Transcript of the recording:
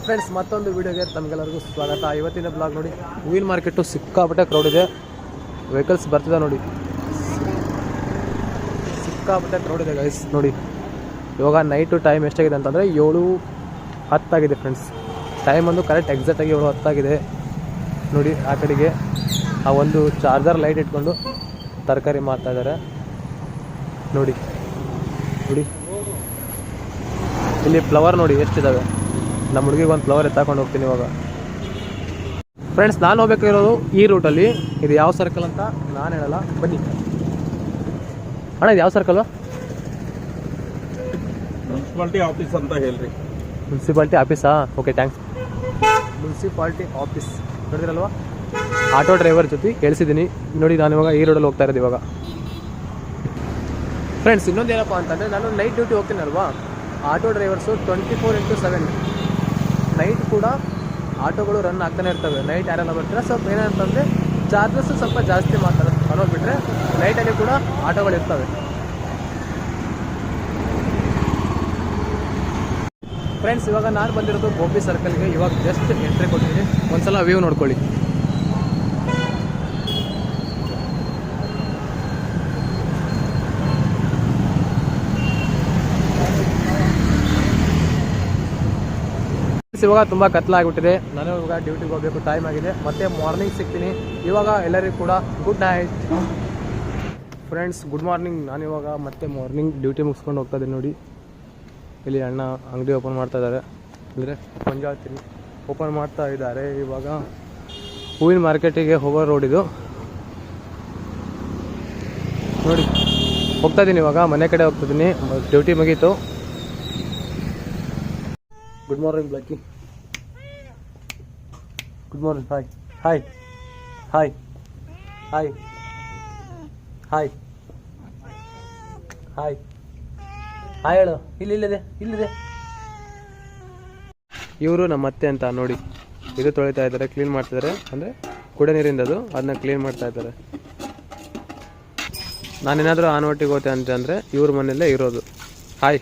Friends, ಮತ್ತೊಂದು ವಿಡಿಯೋಗೆ ತಮಗೆಲ್ಲರಿಗೂ ಸ್ವಾಗತ. ಇವತ್ತಿನ ಬ್ಲಾಗ್ ನೋಡಿ, ಹೂವಿನ ಮಾರ್ಕೆಟು ಸಿಕ್ಕಾಪಟ್ಟೆ ಕ್ರೌಡ್ ಇದೆ. ವೆಹಿಕಲ್ಸ್ ಬರ್ತಿದೆ ನೋಡಿ, ಸಿಕ್ಕಾಪಟ್ಟೆ ಕ್ರೌಡ್ ಇದೆ ಗೈಸ್. ನೋಡಿ ಇವಾಗ ನೈಟು ಟೈಮ್ ಎಷ್ಟಾಗಿದೆ ಅಂತಂದರೆ 7:10 ಆಗಿದೆ ಫ್ರೆಂಡ್ಸ್. ಟೈಮ್ ಒಂದು ಕರೆಕ್ಟ್ ಎಕ್ಸಾಕ್ಟಾಗಿ 7:10 ಆಗಿದೆ. ನೋಡಿ ಆ ಕಡೆಗೆ ಆ ಒಂದು ಚಾರ್ಜರ್ ಲೈಟ್ ಇಟ್ಕೊಂಡು ತರಕಾರಿ ಮಾರ್ತಾ ಇದ್ದಾರೆ. ನೋಡಿ ನೋಡಿ ಇಲ್ಲಿ ಫ್ಲವರ್ ನೋಡಿ ಎಷ್ಟಿದ್ದಾವೆ. ನಮ್ಮ ಹುಡುಗಿಗೆ ಒಂದು ಫ್ಲವರ್ ಎತ್ತಾಕೊಂಡು ಹೋಗ್ತೀನಿ ಇವಾಗ. ಫ್ರೆಂಡ್ಸ್, ನಾನು ಹೋಗ್ಬೇಕಿರೋದು ಈ ರೂಟಲ್ಲಿ. ಇದು ಯಾವ ಸರ್ಕಲ್ ಅಂತ ನಾನು ಹೇಳಲ್ಲ, ಬನ್ನಿ. ಅಣ್ಣ ಇದು ಯಾವ ಸರ್ಕಲ್? ಮುನ್ಸಿಪಾಲ್ಟಿ ಆಫೀಸ್ ಅಂತ ಹೇಳ್ರಿ. ಮುನ್ಸಿಪಾಲ್ಟಿ ಆಫೀಸಾ? Okay, thanks. ಮುನ್ಸಿಪಾಲ್ಟಿ ಆಫೀಸ್ ನೋಡಿದ್ರಲ್ವಾ? ಆಟೋ ಡ್ರೈವರ್ ಜೊತೆ ಕೇಳಿಸಿದ್ದೀನಿ. ನೋಡಿ ನಾನು ಇವಾಗ ಈ ರೋಡಲ್ಲಿ ಹೋಗ್ತಾ ಇರೋದು ಇವಾಗ. ಫ್ರೆಂಡ್ಸ್, ಇನ್ನೊಂದು ಏನಪ್ಪ ಅಂತಂದರೆ, ನಾನು ನೈಟ್ ಡ್ಯೂಟಿ ಹೋಗ್ತೀನಲ್ವಾ, ಆಟೋ ಡ್ರೈವರ್ಸು 24/7 ನೈಟ್ ಕೂಡ ಆಟೋಗಳು ರನ್ ಆಗ್ತಾನೆ ಇರ್ತವೆ. ನೈಟ್ ಯಾರೆಲ್ಲ ಬರ್ತಾರೆ ಸ್ವಲ್ಪ ಏನಂತಂದರೆ ಚಾರ್ಜಸ್ ಸ್ವಲ್ಪ ಜಾಸ್ತಿ ಮಾಡ್ತಾರೆ ಅನ್ನೋದು ಬಿಟ್ಟರೆ ನೈಟಲ್ಲಿ ಕೂಡ ಆಟೋಗಳು ಇರ್ತವೆ. ಫ್ರೆಂಡ್ಸ್, ಇವಾಗ ನಾನು ಬಂದಿರೋದು ಗೋಪಿ ಸರ್ಕಲ್ಗೆ. ಇವಾಗ ಜಸ್ಟ್ ಎಂಟ್ರಿ ಕೊಟ್ಟಿದ್ದೀನಿ. ಒಂದ್ಸಲ ವ್ಯೂ ನೋಡ್ಕೊಳ್ಳಿ. ಇವಾಗ ತುಂಬ ಕತ್ಲಾಗ್ಬಿಟ್ಟಿದೆ. ನಾನು ಇವಾಗ ಡ್ಯೂಟಿಗೆ ಹೋಗಬೇಕು, ಟೈಮ್ ಆಗಿದೆ. ಮತ್ತೆ ಮಾರ್ನಿಂಗ್ ಸಿಗ್ತೀನಿ. ಇವಾಗ ಎಲ್ಲರಿಗೂ ಕೂಡ good night. Friends, good morning. ನಾನಿವಾಗ ಮತ್ತೆ ಮಾರ್ನಿಂಗ್ ಡ್ಯೂಟಿ ಮುಗಿಸ್ಕೊಂಡು ಹೋಗ್ತಾ ಇದ್ದೀನಿ. ನೋಡಿ ಇಲ್ಲಿ ಅಣ್ಣ ಅಂಗಡಿ ಓಪನ್ ಮಾಡ್ತಾ ಇದ್ದಾರೆ, ಅಂದರೆ ಪಂಜಾತಿರಿ ಓಪನ್ ಮಾಡ್ತಾ ಇದ್ದಾರೆ. ಇವಾಗ ಹೂವಿನ ಮಾರ್ಕೆಟಿಗೆ ಹೋಗೋ ರೋಡ್ ಇದು. ನೋಡಿ ಹೋಗ್ತಾ ಇದ್ದೀನಿ ಇವಾಗ, ಮನೆ ಕಡೆ ಹೋಗ್ತಾ ಇದ್ದೀನಿ. ಡ್ಯೂಟಿ ಮುಗೀತು. ಗುಡ್ ಮಾರ್ನಿಂಗ್ ಬ್ಲಕ್ಕಿ. Good morning. Hi hi hi hi hi hi hi ಹೇಳು. ಇಲ್ಲಿದೆ ಇಲ್ಲಿದೆ. ಇವರು ನಮ್ಮ ಅತ್ತೆ ಅಂತ. ನೋಡಿ ಇದು ತೊಳಿತಾ ಇದ್ದಾರೆ, ಕ್ಲೀನ್ ಮಾಡ್ತಿದ್ದಾರೆ. ಅಂದರೆ ಕುಡಿಯೋ ನೀರಿಂದದು, ಅದನ್ನ ಕ್ಲೀನ್ ಮಾಡ್ತಾ ಇದ್ದಾರೆ. ನಾನೇನಾದರೂ ಆನ್ ಒಟ್ಟಿಗೆ ಹೋಗ್ತೆ ಅಂತಂದರೆ ಇವ್ರ ಮನೆಯಲ್ಲೇ ಇರೋದು. ಹಾಯ್.